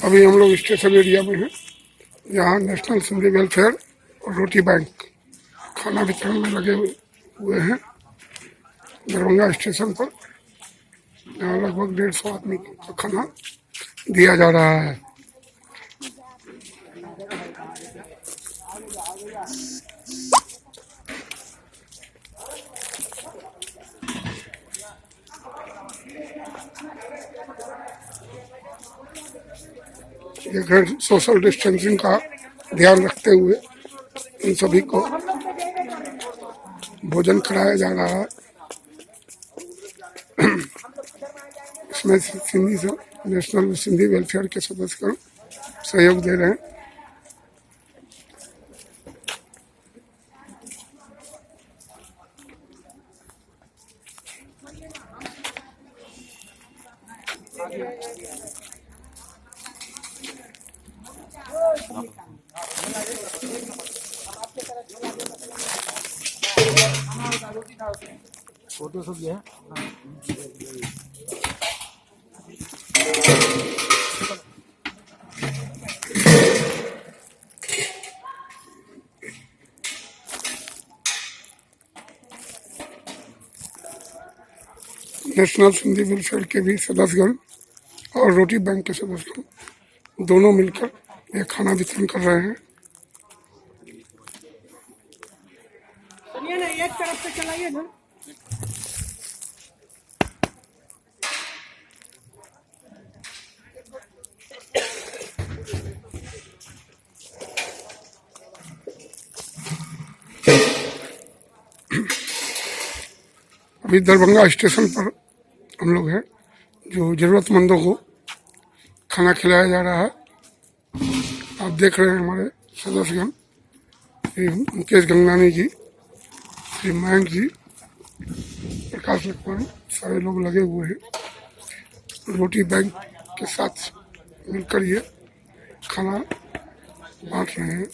अभी हम लोग स्टेशन एरिया में हैं, यहाँ नेशनल सिंधी वेलफेयर और रोटी बैंक खाना वितरण में लगे हुए हैं दरभंगा स्टेशन पर। यहाँ लगभग 150 आदमी का खाना दिया जा रहा है। ये घर सोशल डिस्टेंसिंग का ध्यान रखते हुए इन सभी को भोजन कराया जा रहा है। इसमें सिंधी से नेशनल सिंधी वेलफेयर के सदस्य सहयोग दे रहे हैं। फोटो सब ये है। नेशनल सिंधी वेलफेयर के भी सदस्यगण और रोटी बैंक के सदस्यगण दोनों मिलकर ये खाना वितरण कर रहे हैं। एक तरफ से चलाइए ना। अभी दरभंगा स्टेशन पर हम लोग हैं, जो ज़रूरतमंदों को खाना खिलाया जा रहा है। आप देख रहे हैं हमारे सदस्यगण, श्री मुकेश गंगनानी जी, श्री मयंक जी, प्रकाश लखवानी, सारे लोग लगे हुए हैं। रोटी बैंक के साथ मिलकर ये खाना बांट रहे हैं।